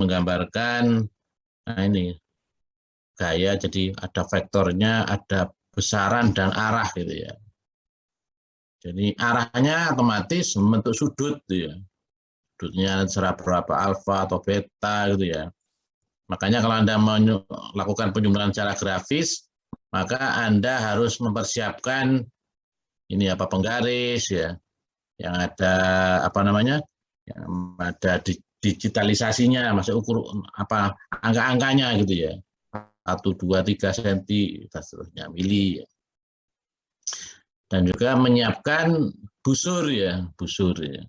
menggambarkan, nah ini gaya, jadi ada vektornya, ada besaran dan arah gitu ya. Jadi arahnya otomatis membentuk sudut gitu ya. Sudutnya serap berapa alfa atau beta gitu ya. Makanya kalau Anda melakukan penjumlahan secara grafis, maka Anda harus mempersiapkan ini apa penggaris ya, yang ada apa namanya, yang ada digitalisasinya, masuk ukur apa angka-angkanya gitu ya, 1, 2, 3 senti dan seterusnya mili. Dan juga menyiapkan busur ya, busur ya,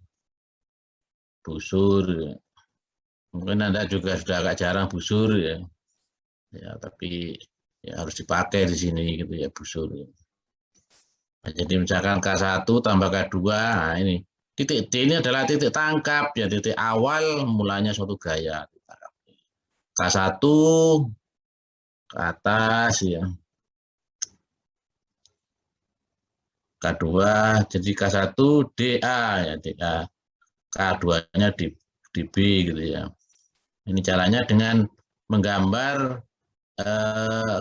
busur ya. Mungkin Anda juga sudah agak jarang busur ya, ya tapi ya harus dipakai di sini gitu ya busur. Nah, jadi misalkan K1 tambah K2, nah ini titik D ini adalah titik tangkap ya, titik awal mulanya suatu gaya. K1 ke atas ya, K2 jadi K1 DA ya, DA, K2-nya di B gitu ya. Ini caranya dengan menggambar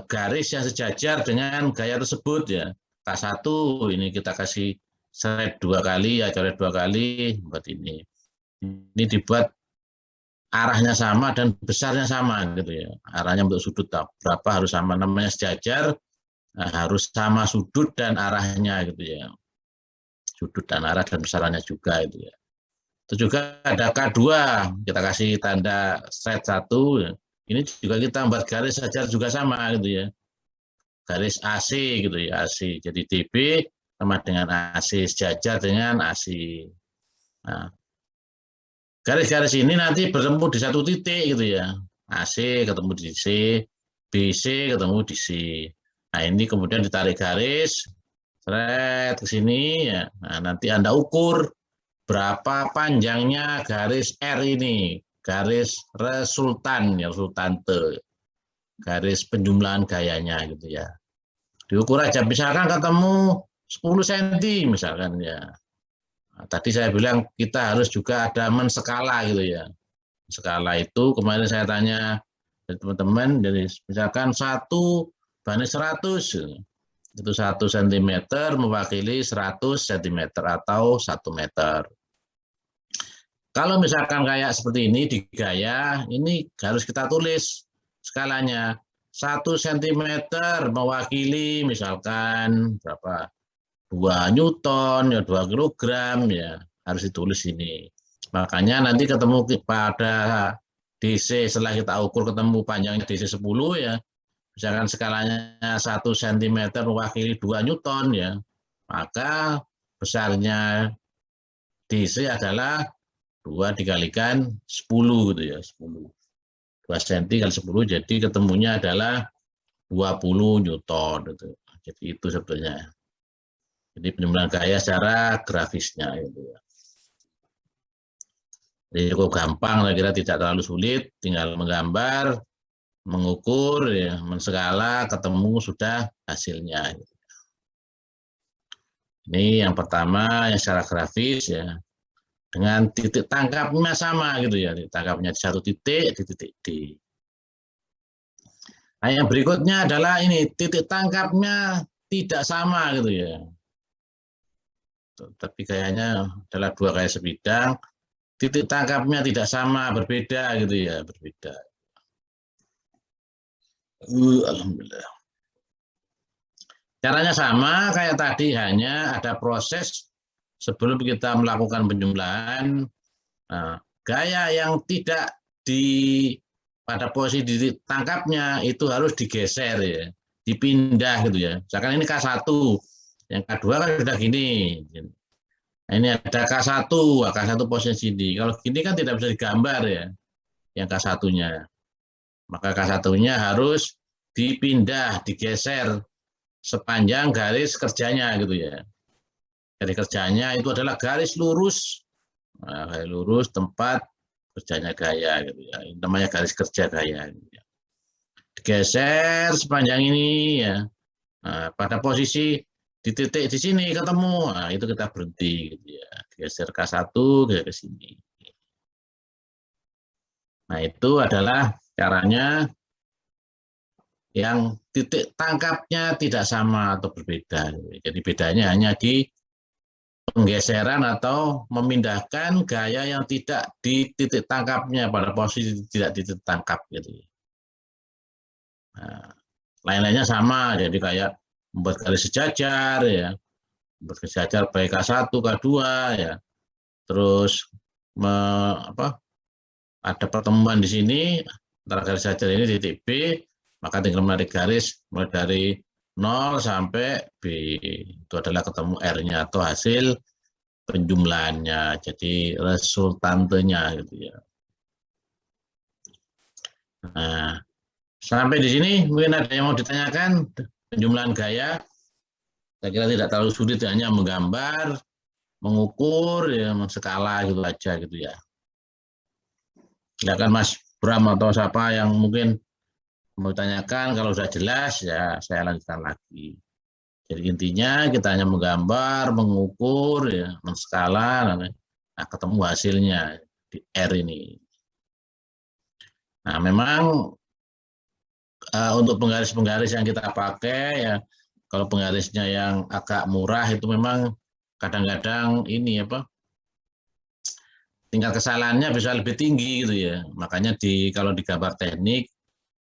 garis yang sejajar dengan gaya tersebut ya. K1 ini kita kasih seret 2 kali ya, coret 2 kali buat ini. Ini dibuat arahnya sama dan besarnya sama gitu ya. Arahnya untuk sudut berapa harus sama, namanya sejajar, harus sama sudut dan arahnya gitu ya. Sudut dan arah dan besarannya juga itu ya. Itu juga ada K2, kita kasih tanda seret 1. Ini juga kita buat garis sejajar juga sama gitu ya. Garis AC gitu ya, AC. Jadi DB sama dengan AC, sejajar dengan AC. Nah, garis-garis ini nanti bertemu di satu titik gitu ya. AC ketemu di C, BC ketemu di C. Nah, ini kemudian ditarik garis, seret ke sini ya. Nah, nanti Anda ukur berapa panjangnya garis R ini, garis resultan ya, resultante. Garis penjumlahan gayanya gitu ya. Diukur aja, misalkan ketemu 10 cm misalkan ya. Nah, tadi saya bilang kita harus juga ada menskala gitu ya. Skala itu kemarin saya tanya dari teman-teman, jadi misalkan 1/100 itu 1 cm mewakili 100 cm atau 1 meter. Kalau misalkan kayak seperti ini di gaya, ini harus kita tulis skalanya. 1 cm mewakili misalkan berapa? 2 Newton, ya 2 kilogram, ya harus ditulis ini. Makanya nanti ketemu pada DC, setelah kita ukur ketemu panjangnya DC 10 ya, misalkan skalanya 1 cm mewakili 2 Newton ya, maka besarnya DC adalah 2 dikalikan 10 gitu ya, 10. 2 cm kali 10, jadi ketemunya adalah 20 Newton gitu. Jadi itu sebetulnya. Jadi penjumlahan gaya secara grafisnya gitu ya. Jadi cukup gampang, saya kira tidak terlalu sulit, tinggal menggambar, mengukur, ya, menskala, ketemu sudah hasilnya. Ini yang pertama yang secara grafis ya, dengan titik tangkapnya sama gitu ya, titik tangkapnya di satu titik, di titik D. Nah, yang berikutnya adalah ini titik tangkapnya tidak sama gitu ya. Tapi kayaknya adalah 2 gaya sebidang, titik tangkapnya tidak sama, berbeda gitu ya, berbeda. Alhamdulillah. Caranya sama kayak tadi, hanya ada proses sebelum kita melakukan penjumlahan. Nah, gaya yang tidak pada posisi tangkapnya itu harus digeser ya, dipindah gitu ya. Misalkan ini K1, yang K2 kan sudah gini. Nah, ini ada K1, K1 posisi ini. Kalau gini kan tidak bisa digambar ya, yang K1-nya. Maka K1-nya harus dipindah, digeser sepanjang garis kerjanya gitu ya. Garis kerjanya itu adalah garis lurus. Nah, garis lurus tempat kerjanya gaya gitu ya. Ini namanya garis kerja gaya. Gitu ya. Digeser sepanjang ini ya. Nah, pada posisi di titik di sini ketemu, nah, itu kita berhenti gitu ya. Geser K1 ke sini. Nah, itu adalah caranya yang titik tangkapnya tidak sama atau berbeda. Jadi bedanya hanya di penggeseran atau memindahkan gaya yang tidak di titik tangkapnya pada posisi tidak di titik tangkap gitu. Nah, lain-lainnya sama, jadi kayak membuat garis sejajar ya, membuat garis sejajar baik K1, K2 ya. Terus ada pertemuan di sini antara garis sejajar ini titik B, maka tinggal menarik garis mulai dari 0 sampai B. Itu adalah ketemu R-nya atau hasil penjumlahannya, jadi resultantenya gitu ya. Nah, sampai di sini mungkin ada yang mau ditanyakan penjumlahan gaya. Saya kira tidak terlalu sulit, hanya menggambar, mengukur, ya, skala gitu aja gitu ya. Silakan Mas Bram atau siapa yang mungkin mau tanyakan, kalau sudah jelas ya saya lanjutkan lagi. Jadi intinya kita hanya menggambar, mengukur, ya, menskala, nah ketemu hasilnya di R ini. Nah memang untuk penggaris-penggaris yang kita pakai ya, kalau penggarisnya yang agak murah itu memang kadang-kadang ini tingkat kesalahannya bisa lebih tinggi gitu ya. Makanya kalau di gambar teknik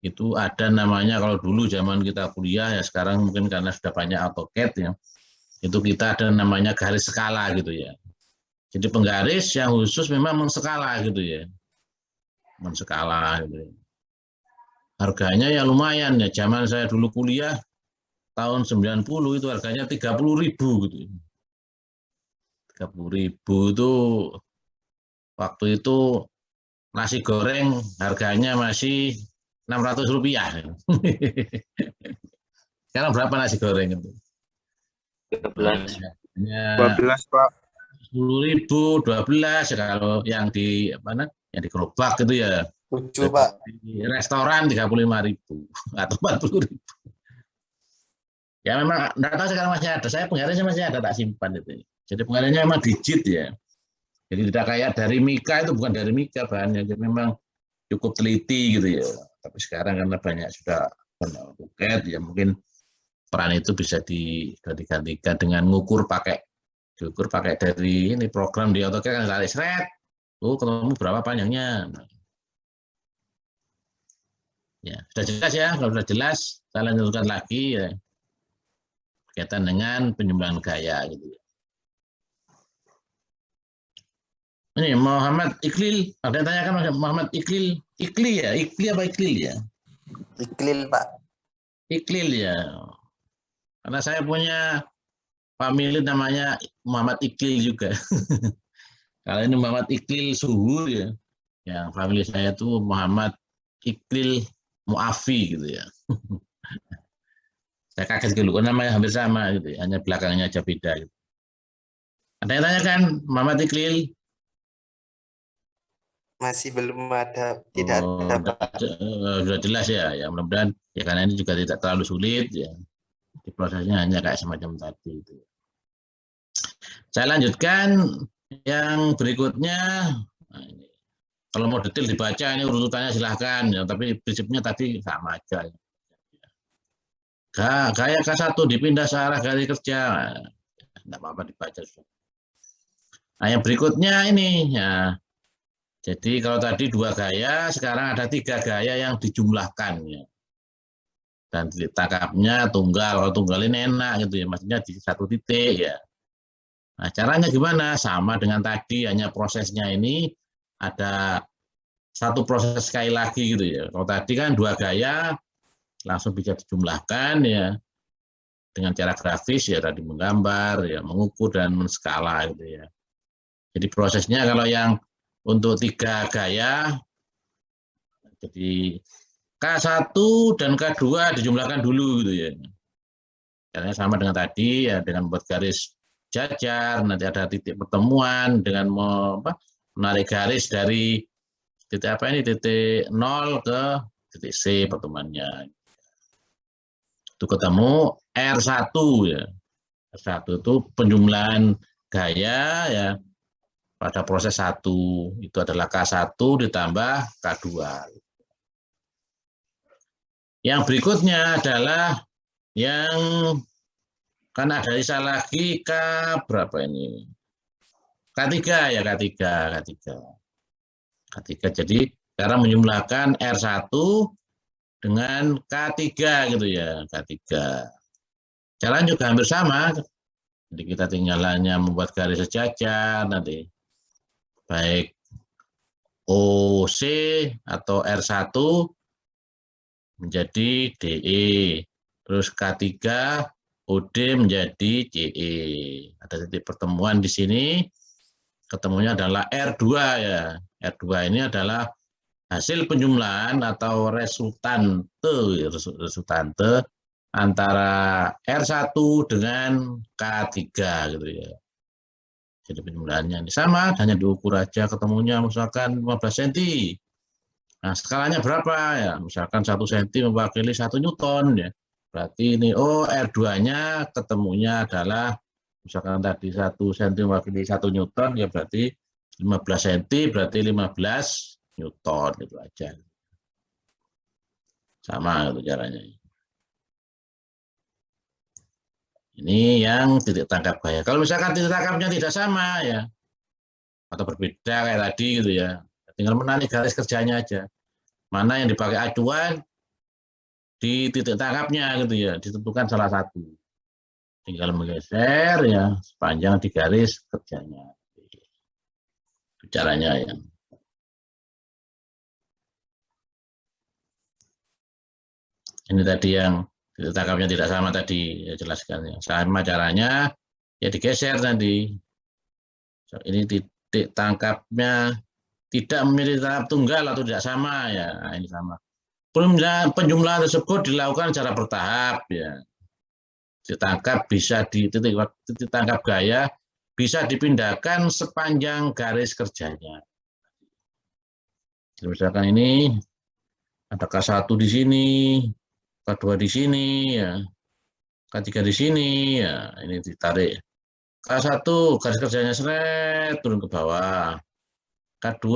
itu ada namanya, kalau dulu zaman kita kuliah ya, sekarang mungkin karena sudah banyak AutoCAD ya, itu kita ada namanya garis skala gitu ya. Jadi penggaris yang khusus memang menskala gitu ya. Menskala gitu ya. Harganya ya lumayan ya, zaman saya dulu kuliah tahun 90 itu harganya 30.000 gitu. 30.000 itu waktu itu nasi goreng harganya masih Rp600. Sekarang berapa nasi goreng itu? 13. Ya, 12 Pak. 10.000, 12 kalau yang di yang di gerobak gitu ya. 7 Pak. Di restoran 35.000 atau 40.000. Ya memang enggak tahu sekarang masih ada. Saya penggarisnya masih ada, tak simpan itu. Jadi penggarisnya memang digit ya. Jadi tidak kayak dari Mika, itu bukan dari Mika bahannya. Jadi memang cukup teliti gitu ya. Tapi sekarang karena banyak sudah AutoCAD ya, mungkin peran itu bisa digantikan dengan diukur pakai dari ini program di AutoCAD kan, tarik seret, ketemu berapa panjangnya. Ya, sudah jelas ya. Kalau sudah jelas, saya lanjutkan lagi ya, berkaitan dengan penjumlahan gaya gitu ya. Ini Muhammad Iklil, ada yang tanyakan Muhammad Iklil, Ikli ya, Ikli apa Iklil ya? Iklil Pak. Iklil ya. Karena saya punya famili namanya Muhammad Iklil juga. Kalau ini Muhammad Iklil Suhur ya, yang famili saya itu Muhammad Iklil Muafi gitu ya. Saya kaget dulu, namanya hampir sama gitu ya, hanya belakangnya aja beda gitu. Ada yang tanyakan Muhammad Iklil? Masih belum ada, tidak ada Pak. Sudah jelas ya, ya mudah-mudahan ya, karena ini juga tidak terlalu sulit ya. Di prosesnya hanya kayak semacam tadi itu. Saya lanjutkan yang berikutnya. Nah, ini. Kalau mau detail dibaca ini urutannya silahkan ya, tapi prinsipnya tadi sama aja. Gaya K1 dipindah searah garis kerja, tidak apa-apa dibaca. Nah yang berikutnya ini ya. Jadi kalau tadi 2 gaya, sekarang ada 3 gaya yang dijumlahkan ya. Dan titik tangkapnya tunggal. Kalau tunggal ini enak gitu ya, maksudnya di satu titik ya. Nah caranya gimana? Sama dengan tadi, hanya prosesnya ini ada satu proses sekali lagi gitu ya. Kalau tadi kan 2 gaya langsung bisa dijumlahkan ya dengan cara grafis ya, tadi menggambar ya, mengukur dan menskala gitu ya. Jadi prosesnya kalau yang untuk 3 gaya, jadi K1 dan K2 dijumlahkan dulu gitu ya. Caranya sama dengan tadi ya, dengan buat garis jajar, nanti ada titik pertemuan dengan menarik garis dari titik titik 0 ke titik C pertemuannya. Itu ketemu R1 ya. R1 itu penjumlahan gaya ya pada proses 1. Itu adalah K1 ditambah K2. Yang berikutnya adalah yang kan ada sisa lagi K berapa ini? K3 ya, K3. Jadi cara menjumlahkan R1 dengan K3 gitu ya, K3. Caranya juga hampir sama. Jadi kita tinggal hanya membuat garis sejajar nanti. Baik OC atau R1 menjadi DE. Terus K3 OD menjadi CE. Ada titik pertemuan di sini. Ketemunya adalah R2 ya. R2 ini adalah hasil penjumlahan atau resultante antara R1 dengan K3 gitu ya. Jadi penjumlahannya ini sama, hanya diukur aja ketemunya misalkan 15 cm. Nah, skalanya berapa ya? Misalkan 1 cm mewakili 1 Newton ya. Berarti ini R2-nya ketemunya adalah misalkan tadi 1 cm mewakili 1 Newton ya, berarti 15 cm berarti 15 Newton itu aja. Sama itu caranya. Ini yang titik tangkap gaya. Kalau misalkan titik tangkapnya tidak sama ya, atau berbeda kayak tadi gitu ya, tinggal menarik garis kerjanya aja. Mana yang dipakai acuan di titik tangkapnya gitu ya, ditentukan salah satu. Tinggal menggeser ya sepanjang di garis kerjanya. Itu caranya ya. Ini tadi yang titik tangkapnya tidak sama tadi, ya jelaskan. Sama caranya, ya digeser nanti. So, ini titik tangkapnya tidak memiliki tahap tunggal atau tidak sama ya, nah, ini sama. Penjumlahan tersebut dilakukan secara bertahap ya. Titik tangkap bisa di titik tangkap gaya bisa dipindahkan sepanjang garis kerjanya. Jadi misalkan ini ada K1 di sini, K2 di sini ya, K3 di sini ya, ini ditarik. K1 garis kerjanya seret turun ke bawah. K2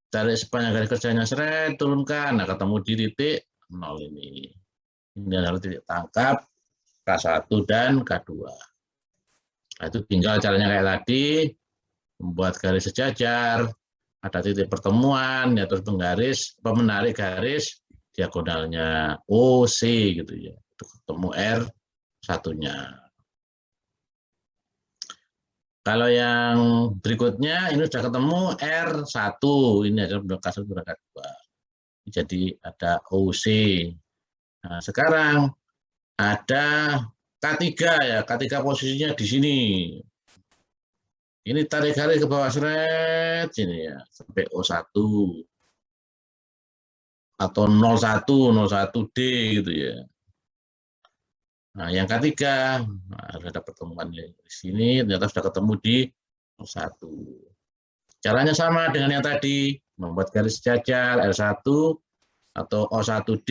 tarik sepanjang garis kerjanya seret turunkan. Nah, ketemu di titik 0 ini. Ini adalah titik tangkap K1 dan K2. Nah, itu tinggal caranya kayak tadi, membuat garis sejajar, ada titik pertemuan, ya terus menarik garis diagonalnya OC gitu ya. Itu ketemu R1-nya. Kalau yang berikutnya ini sudah ketemu R1, ini adalah K1 dan K2. Jadi ada OC. Nah, sekarang ada K3 ya, K3 posisinya di sini. Ini tarik garis ke bawah seret sini ya, sampai O1 atau 01D gitu ya. Nah, yang K3 ada pertemuan di sini, ternyata sudah ketemu di O1. Caranya sama dengan yang tadi, membuat garis sejajar R1 atau O1D,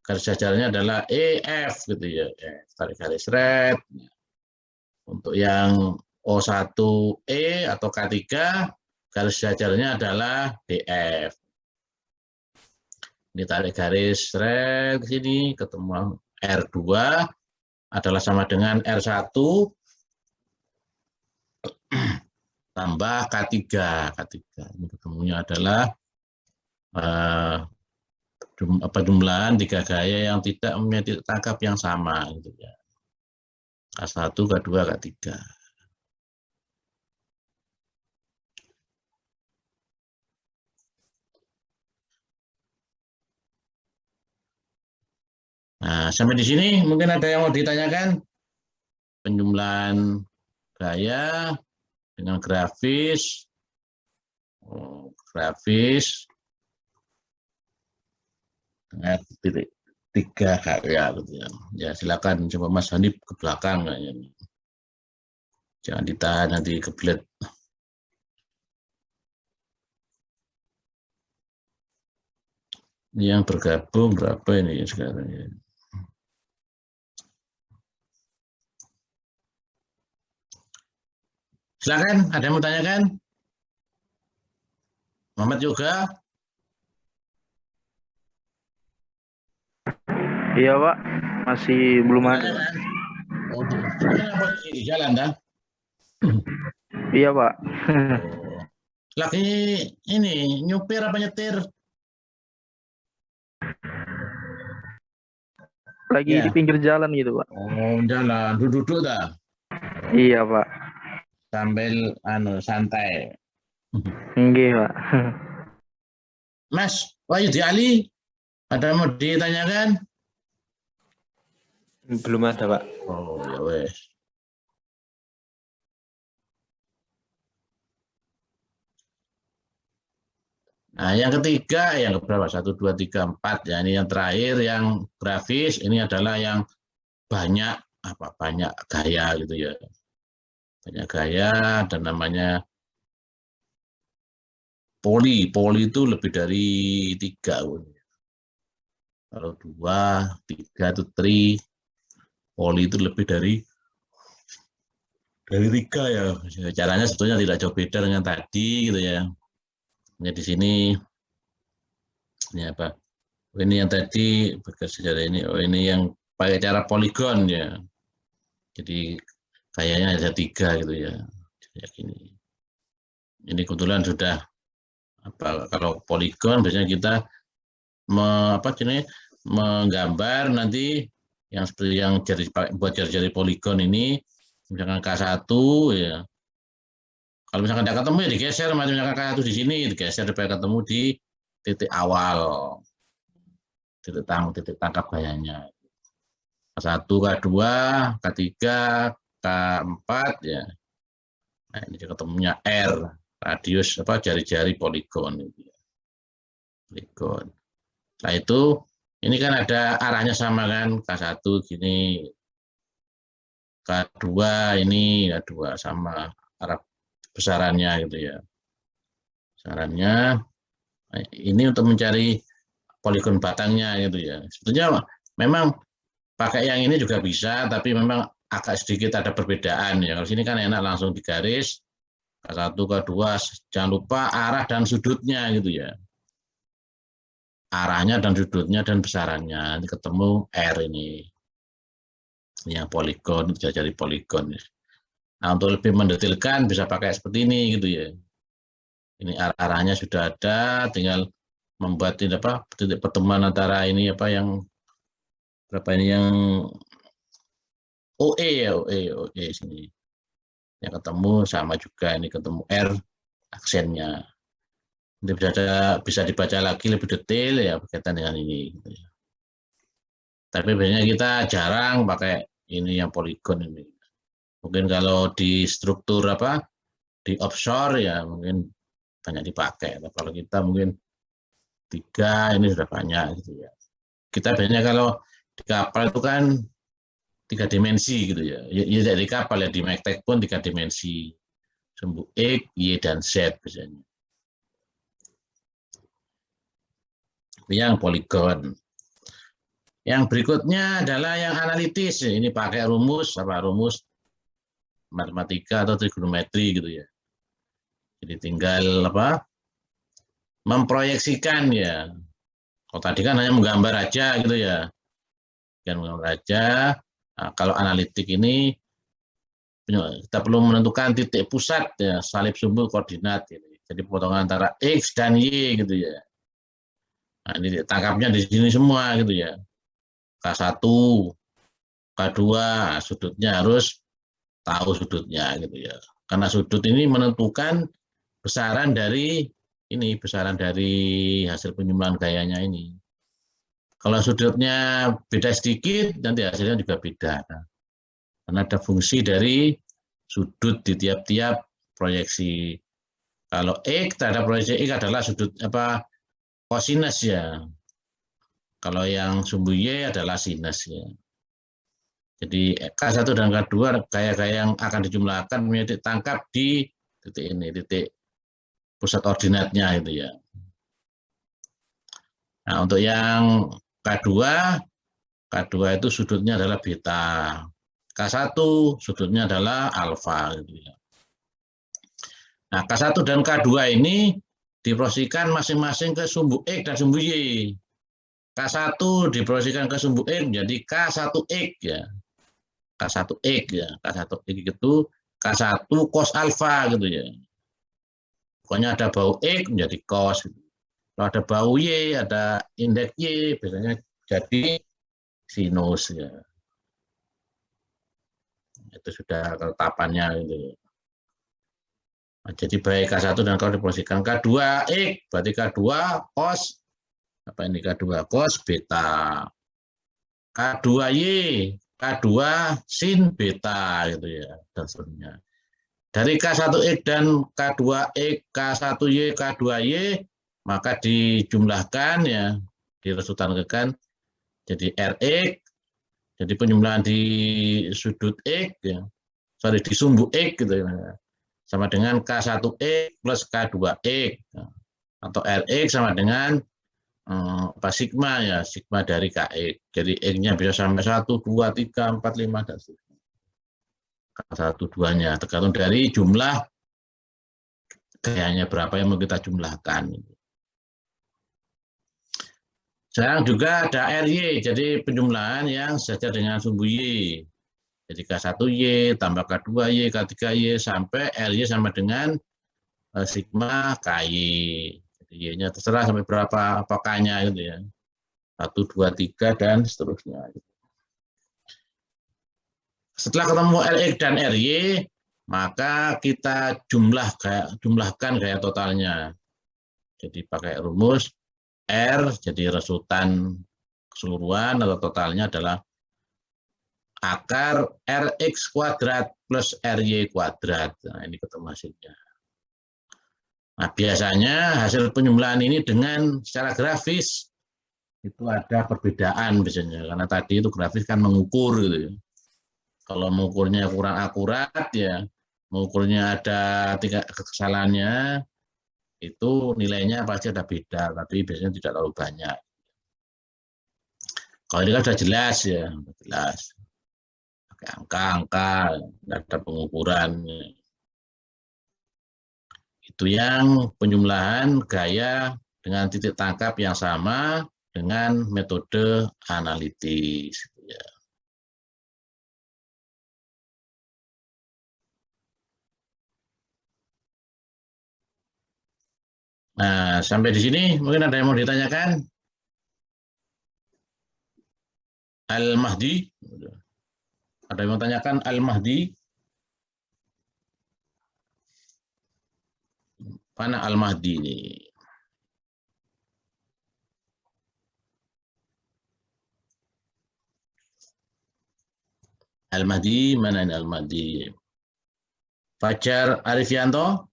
garis sejajarnya adalah EF gitu ya. Tarik garis red. Untuk yang O1E atau K3, garis sejajarnya adalah DF. Ini tarik garis red ke sini, ketemu R2 adalah sama dengan R1 tambah K3. Ini ketemunya adalah jumlahan 3 gaya yang tidak memiliki titik tangkap yang sama gitu ya. K1, K2, K3. Nah, sampai di sini mungkin ada yang mau ditanyakan? Penjumlahan gaya dengan grafis. Dengan titik 3 gaya gitu ya. Ya silakan coba Mas Hanif ke belakang kayaknya. Jangan ditahan nanti kebelet. Ini yang bergabung berapa ini sekarang ya? Silakan, ada yang mau tanyakan? Muhammad juga? Iya Pak, masih belum ada. Tanyakan. Oh, gimana posisi di jalan kan? Iya Pak, Oh. Lagi ini nyupir apa nyetir? lagi di Ya. pinggir jalan gitu Pak. Oh, jalan, duduk-duduk dah. Iya Pak, Sambil santai. enggak Pak. Mas Wahyudi Ali, ada yang mau ditanyakan? Belum ada, Pak. Oh, ya wes. Nah, yang ketiga, yang berapa? 1, 2, 3, 4. Ya, ini yang terakhir, yang grafis. Ini adalah yang banyak banyak gaya gitu ya. Banyak gaya dan namanya poli. Poli itu lebih dari 3. Kalau 2, 3 itu tri. Poli itu lebih dari 3 ya. Caranya sebetulnya tidak jauh beda dengan tadi gitu ya. Ini di sini ini apa? Ini yang tadi bekerja ini. Oh, ini yang pakai cara poligon ya. Jadi kayaknya ada 3 gitu ya. Kayak gini. Ini kebetulan sudah kalau poligon biasanya kita menggambar nanti yang seperti yang buat jari-jari poligon ini, misalkan K1 ya. Kalau misalkan tidak ketemu ya digeser, misalkan K1 di sini digeser supaya ketemu di titik awal, titik tangkap gayanya. K1, K2, K3, K4 ya. Nah, ini ketemunya R, radius jari-jari poligon gitu ya. Poligon. Setelah itu ini kan ada arahnya sama kan, K1 gini, K2 ini K2 sama arah besarannya gitu ya. Besarannya ini untuk mencari poligon batangnya gitu ya. Sebetulnya memang pakai yang ini juga bisa, tapi memang agak sedikit ada perbedaan ya. Kalau sini kan enak langsung digaris K1, K2, jangan lupa arah dan sudutnya gitu ya. Arahnya dan sudutnya dan besarannya. Nanti ketemu R ini. Yang poligon, jari poligon. Nah, untuk lebih mendetailkan bisa pakai seperti ini gitu ya. Ini arahnya sudah ada, tinggal membuat titik pertemuan antara ini yang berapa ini yang OE ya, OE sini. Yang ketemu sama juga ini ketemu R aksennya. Nanti bisa dibaca lagi lebih detail ya berkaitan dengan ini. Gitu ya. Tapi biasanya kita jarang pakai ini yang poligon ini. Mungkin kalau di struktur di offshore ya mungkin banyak dipakai. Kalau kita mungkin 3 ini sudah banyak gitu ya. Kita biasanya kalau di kapal itu kan 3 dimensi gitu ya. Ya dari kapal ya di Mektek pun 3 dimensi. Sumbu X, Y, dan Z biasanya. Yang poligon. Yang berikutnya adalah yang analitis. Ini pakai rumus matematika atau trigonometri gitu ya. Jadi tinggal memproyeksikan ya. Kalau tadi kan hanya menggambar aja gitu ya. Kan menggambar aja. Nah, kalau analitik ini kita perlu menentukan titik pusat ya, salib sumbu koordinat gitu. Jadi potongan antara X dan Y gitu ya. Nah, ini tangkapnya di sini semua gitu ya. K1, K2, sudutnya harus tahu sudutnya gitu ya. Karena sudut ini menentukan besaran dari hasil penyumbuhan gayanya ini. Kalau sudutnya beda sedikit, nanti hasilnya juga beda. Karena ada fungsi dari sudut di tiap-tiap proyeksi. Kalau X terhadap proyeksi X adalah sudut kosinus ya. Kalau yang sumbu Y adalah sinus ya. Jadi K1 dan K2 gaya-gaya yang akan dijumlahkan menjadi tangkap di titik ini, titik pusat ordinatnya itu ya. Nah, untuk yang K2 itu sudutnya adalah beta. K1 sudutnya adalah alfa gitu ya. Nah, K1 dan K2 ini diprosesikan masing-masing ke sumbu X dan sumbu Y. K1 diprosesikan ke sumbu X menjadi K1X ya. K1X ya. K1X itu K1 cos alfa gitu ya. Pokoknya ada bau X menjadi cos. Kalau ada bau Y, ada indeks Y, biasanya jadi sinus ya. Itu sudah ketetapannya gitu. Nah, jadi baik K1 dan K2 diprosesikan K2 X, berarti K2 cos apa ini K2 cos beta. K2Y, K2 sin beta gitu ya dan seterusnya. Dari K1X dan K2X, K1Y, K2Y maka dijumlahkan ya, diresultankan jadi Rx, jadi penjumlahan di sudut X ya. Sorry, di sumbu X gitu ya. Sama dengan K1X plus K2X atau Rx sama dengan apa sigma ya, sigma dari Kx. Jadi X-nya bisa sampai 1, 2, 3, 4, 5 dan seterusnya. K1, 2-nya tergantung dari jumlah gayanya berapa yang mau kita jumlahkan. Sekarang juga ada RY, jadi penjumlahan yang sejajar dengan sumbu Y. Jadi K1Y tambah K2Y, K3Y sampai RY sama dengan sigma KY. Jadi Y-nya terserah sampai berapa K-nya gitu ya. 1, 2, 3 dan seterusnya. Setelah ketemu RX dan RY, maka kita jumlahkan gaya totalnya. Jadi pakai rumus R, jadi resultan keseluruhan atau totalnya adalah akar Rx kuadrat plus Ry kuadrat. Nah, ini ketemu hasilnya. Nah, biasanya hasil penjumlahan ini dengan secara grafis itu ada perbedaan biasanya, karena tadi itu grafis kan mengukur gitu ya. Kalau mengukurnya kurang akurat ya, mengukurnya ada tingkat kesalahannya, itu nilainya pasti ada beda, tapi biasanya tidak terlalu banyak. Kalau ini kan sudah jelas ya, jelas. Pakai angka-angka, tidak ada pengukuran. Itu yang penjumlahan gaya dengan titik tangkap yang sama dengan metode analitis. Nah, sampai di sini mungkin ada yang mau ditanyakan? Al-Mahdi? Ada yang mau tanyakan Al-Mahdi? Mana Al-Mahdi ini? Al-Mahdi, mana ini Al-Mahdi? Fajar Arifianto?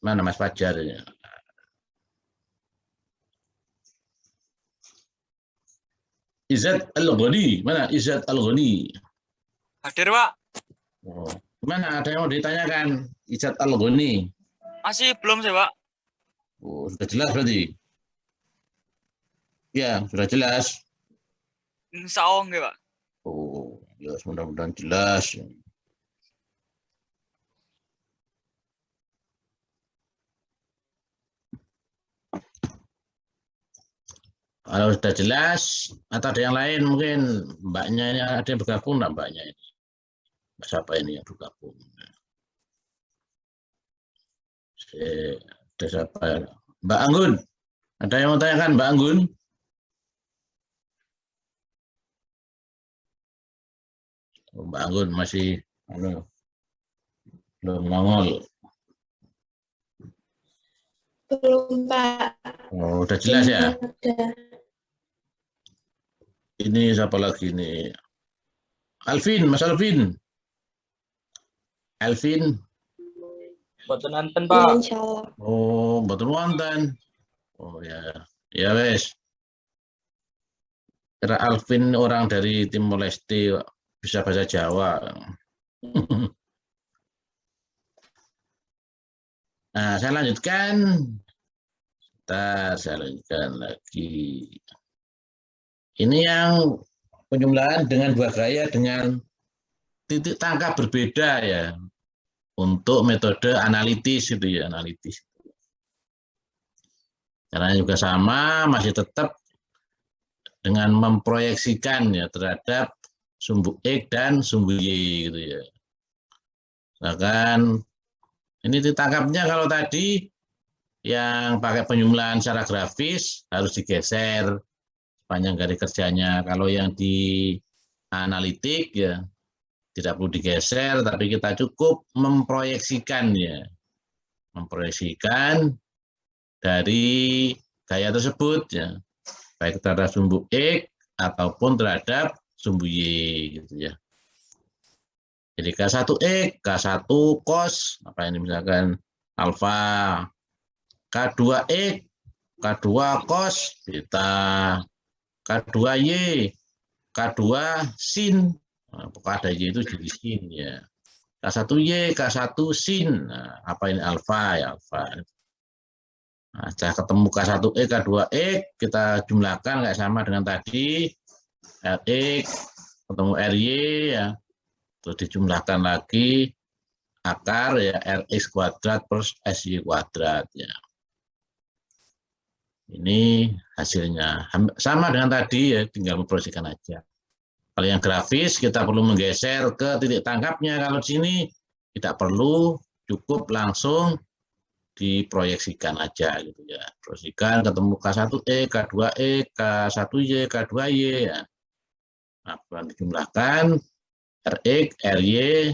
Mana Mas Fajar? Izzat Al-Ghani, mana Izzat Al-Ghani? Hadir, Pak. Oh. Gimana? Ada yang mau ditanyakan? Izzat Al-Ghani? Masih belum sih, Pak. Oh, sudah jelas berarti? Ya, sudah jelas. Insya Allah nggih, Pak. Oh, ya mudah-mudahan jelas. Kalau sudah jelas, atau ada yang lain mungkin mbaknya ini ada yang bergabung enggak mbaknya ini? Siapa ini yang bergabung? Ada siapa? Mbak Anggun. Ada yang mau tanyakan Mbak Anggun? Oh, Mbak Anggun masih belum nongol. Belum, Pak. Oh, udah jelas ya? Udah. Ini siapa lagi nih? Alvin, Mas Alvin. Alvin. Boten nonton, Ya, Pak. insya Allah. Oh, betul wonten. Oh ya. Ya wes. Kira Alvin orang dari Timor Leste bisa bahasa Jawa. Nah, saya lanjutkan. Saya lanjutkan lagi. Ini yang penjumlahan dengan dua gaya dengan titik tangkap berbeda ya untuk metode analitis itu ya, analitis. Caranya juga sama, masih tetap dengan memproyeksikan ya terhadap sumbu X dan sumbu Y gitu ya. Misalkan ini ditangkapnya kalau tadi yang pakai penjumlahan secara grafis harus digeser sepanjang garis kerjanya. Kalau yang di analitik ya tidak perlu digeser, tapi kita cukup memproyeksikan ya, memproyeksikan dari gaya tersebut ya, baik terhadap sumbu X ataupun terhadap sumbu Y gitu ya. Jadi K1X, K1 cos, apa ini misalkan alfa, K2X, K2 cos beta, K2Y, K2 sin. Nah, pokoknya ada Y itu jadi sin ya. K1Y, K1 sin. Nah, apa ini alfa ya alfa. Nah, setelah ketemu K1E, K2E, kita jumlahkan kayak sama dengan tadi. Rx ketemu Ry ya. Terus dijumlahkan lagi akar ya Rx kuadrat plus Sy kuadrat ya. Ini hasilnya sama dengan tadi ya, tinggal memproyeksikan aja. Kalau yang grafis kita perlu menggeser ke titik tangkapnya. Kalau di sini tidak perlu, cukup langsung diproyeksikan aja gitu ya. Proyeksikan ketemu K1E, K2E, K1Y, K2Y ya. Nah, dijumlahkan Rx, Ry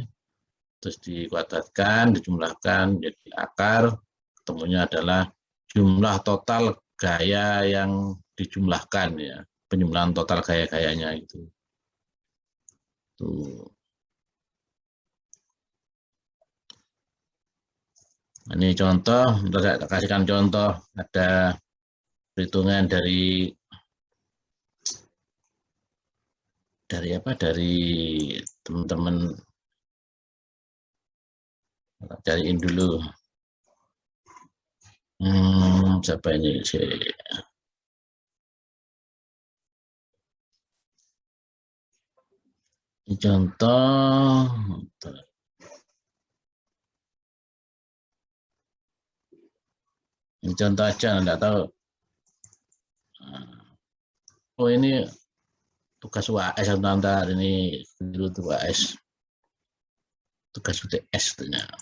terus dikuadratkan, dijumlahkan menjadi akar, ketemunya adalah jumlah total gaya yang dijumlahkan ya. Penjumlahan total gaya-gayanya itu. Tuh. Ini contoh, saya kasihkan contoh, ada perhitungan dari apa? Dari teman-teman, cariin dulu. Siapa ini? Ini contoh. Ini contoh aja, enggak tahu. Oh ini tugas UAS sebentar, ini dulu UAS. Tugas UTS ternyata.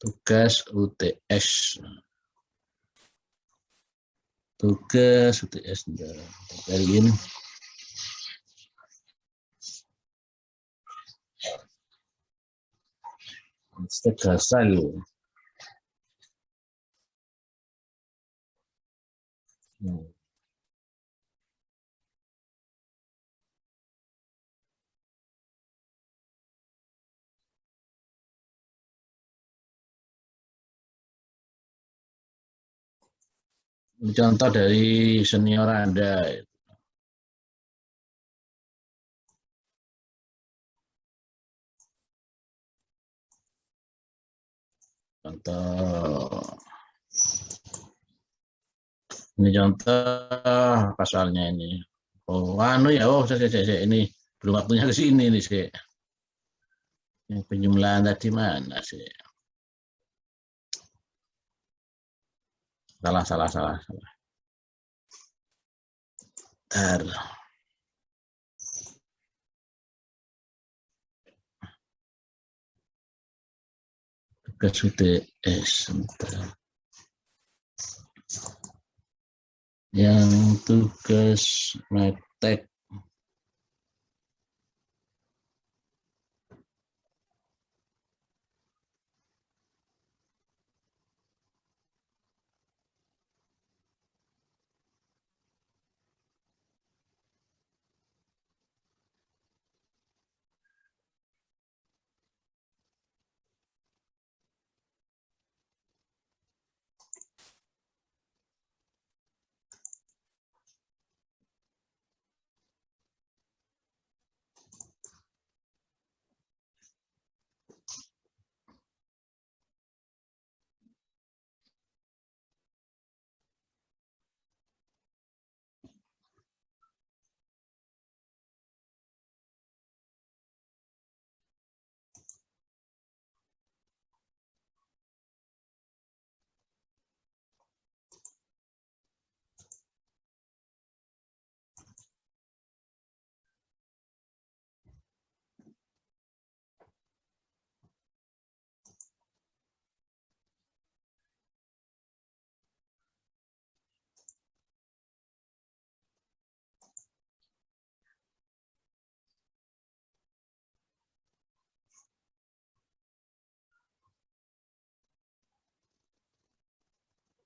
Tugas UTS. Tugas UTS dari ini. Stegasal. Ini contoh dari senior Anda. Contoh. Ini contoh pasalnya ini. Oh, ya. Oh, saya ini belum waktunya ke sini nih sih. Yang penjumlahan tadi mana sih? Salah. Bentar. Tugas UTS. Bentar. Yang tugas medtek.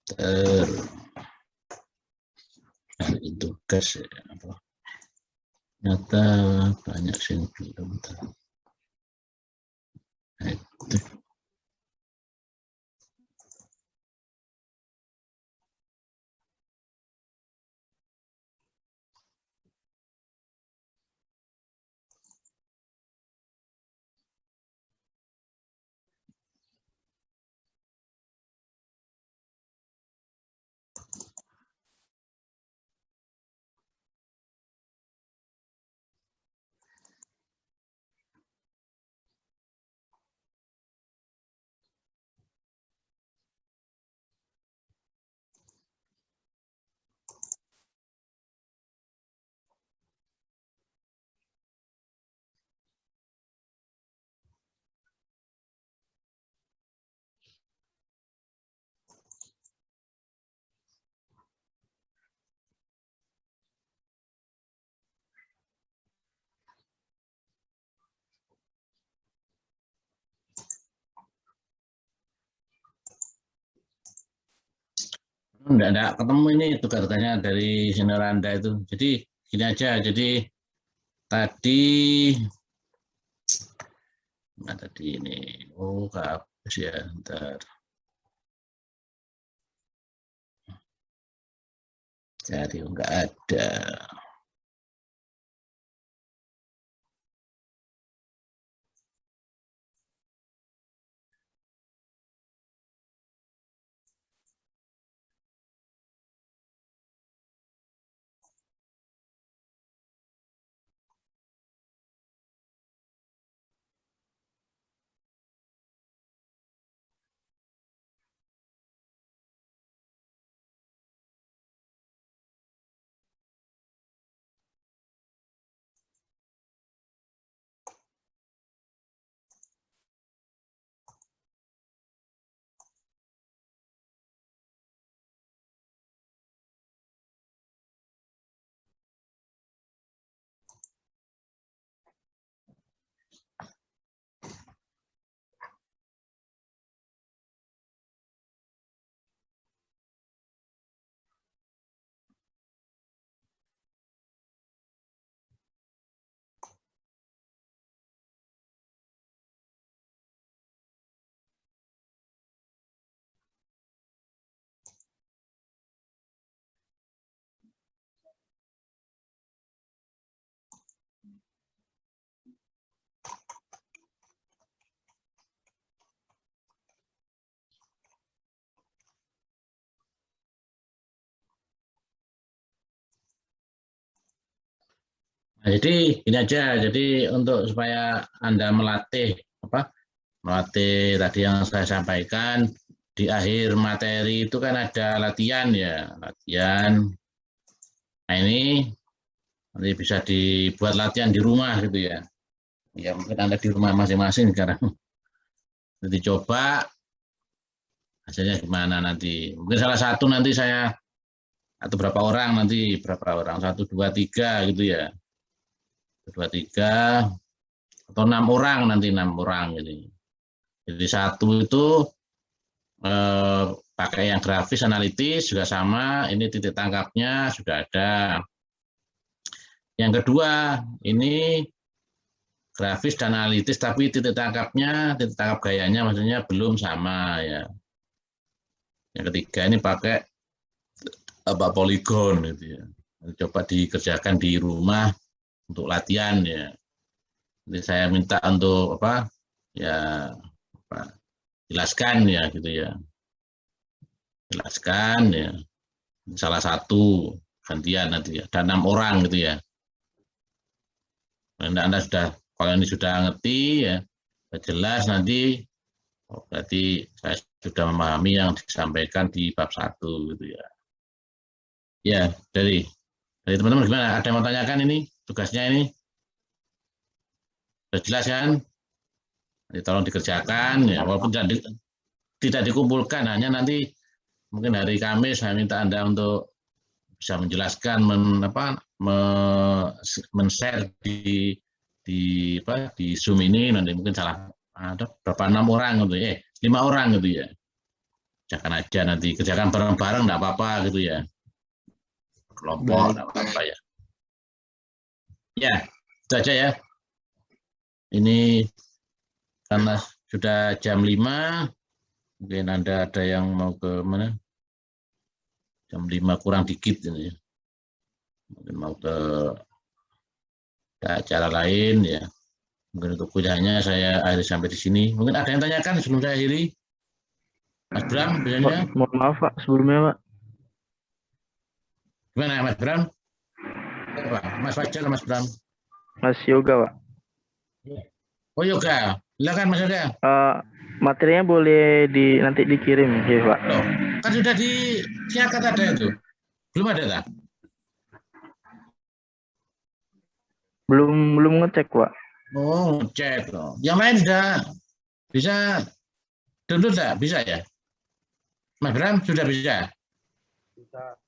Hari tugas ya, apa? Nyata banyak sih belum. Nah, itu. Enggak ketemu ini tukar tanya dari senior Anda itu. Jadi gini aja, jadi tadi ini, oh habis ya, ntar. Jadi enggak ada. Nah, jadi ini aja. Jadi untuk supaya Anda melatih tadi yang saya sampaikan di akhir materi itu kan ada latihan ya, latihan. Nah, ini nanti bisa dibuat latihan di rumah gitu ya. Ya mungkin Anda di rumah masing-masing sekarang. Nanti coba hasilnya gimana nanti. Mungkin salah satu nanti saya atau berapa orang 1, 2, 3 gitu ya. 2, 3 atau 6 orang nanti 6 orang ini. Jadi satu itu pakai yang grafis analitis juga sama, ini titik tangkapnya sudah ada. Yang kedua ini grafis dan analitis tapi titik tangkap gayanya maksudnya belum sama ya. Yang ketiga ini pakai poligon gitu ya. Coba dikerjakan di rumah untuk latihan ya. Jadi saya minta untuk jelaskan ya gitu ya. Jelaskan ya. Salah satu gantian nanti ya. Ada 6 orang gitu ya. Anda kalau ini sudah ngerti ya, jelas nanti berarti saya sudah memahami yang disampaikan di bab 1 gitu ya. Ya, dari teman-teman gimana? Ada yang mau tanyakan ini tugasnya ini? Sudah jelas kan? Jadi tolong dikerjakan ya, walaupun tidak dikumpulkan, hanya nanti mungkin hari Kamis saya minta Anda untuk bisa menjelaskan men-share di Zoom ini, nanti mungkin ada berapa 6 orang gitu ya, 5 orang gitu ya. Kerjakan aja nanti, kerjakan bareng-bareng enggak apa-apa gitu ya. Kelompok enggak apa-apa ya. Ya, itu aja ya. Ini karena sudah jam 5, mungkin Anda ada yang mau ke mana? Jam 5 kurang dikit ini. Mungkin mau ke acara lain ya. Mungkin untuk kuliahnya saya akhiri sampai di sini. Mungkin ada yang tanyakan sebelum saya akhiri? Mas Bram, biasanya? Mohon maaf Pak sebelumnya Pak. Gimana Mas Bram? Apa? Mas Fajar, Mas Bram? Mas Yoga Pak. Oh yoga, silakan Mas Yoga. Materinya boleh nanti dikirim ya Pak. Loh, kan sudah disiapkan ada itu. Belum ada tak? Belum ngecek Pak. Oh, cek. Yang lain sudah bisa download tak? Bisa ya? Mas Bram sudah bisa? Bisa.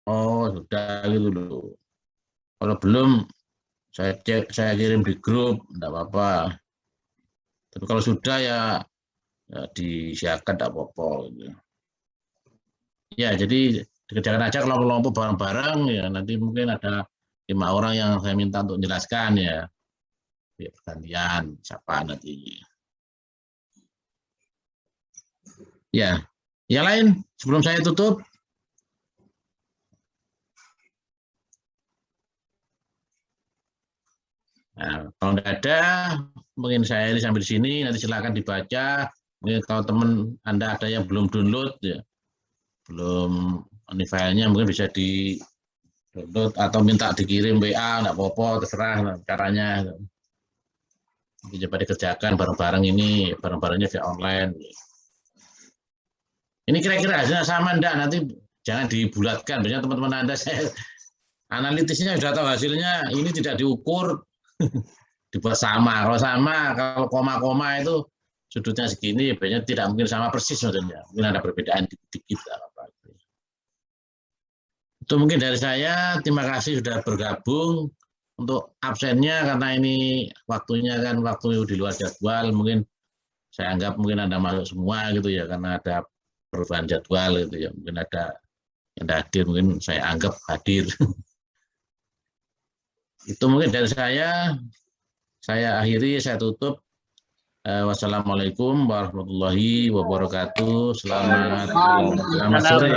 Oh, sudah gitu loh. Kalau belum, saya cek, saya kirim di grup, enggak apa-apa. Tapi kalau sudah ya disiapkan enggak apa-apa. Gitu. Ya, jadi dikerjakan aja kelompok-kelompok bareng-bareng ya. Nanti mungkin ada 5 orang yang saya minta untuk menjelaskan ya. Ya, pergantian siapa nanti. Ya, yang lain sebelum saya tutup. Nah, kalau tidak ada, mungkin saya ini sampai di sini. Nanti silakan dibaca. Mungkin kalau teman Anda ada yang belum download ya, belum ini filenya mungkin bisa di download atau minta dikirim WA, nggak apa-apa, terserah caranya. Nanti coba dikerjakan bareng-bareng ini, bareng-barengnya via online. Ini kira-kira hasilnya sama enggak? Nanti jangan dibulatkan. Biasanya teman-teman Anda saya analitisnya sudah tahu hasilnya, ini tidak diukur, dibuat sama. Kalau sama, kalau koma-koma itu sudutnya segini, biasanya tidak mungkin sama persis maksudnya. Mungkin ada perbedaan dikit-dikit. Itu mungkin dari saya. Terima kasih sudah bergabung. Untuk absennya karena ini waktunya kan waktu di luar jadwal, mungkin saya anggap mungkin Anda masuk semua gitu ya, karena ada perubahan jadwal gitu ya. Mungkin ada yang hadir, mungkin saya anggap hadir. Itu mungkin dari saya akhiri, saya tutup. Wassalamualaikum warahmatullahi wabarakatuh. Selamat sore.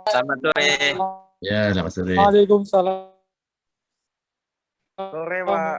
Selamat sore. Ya, selamat sore. Waalaikumsalam. Sore, Pak.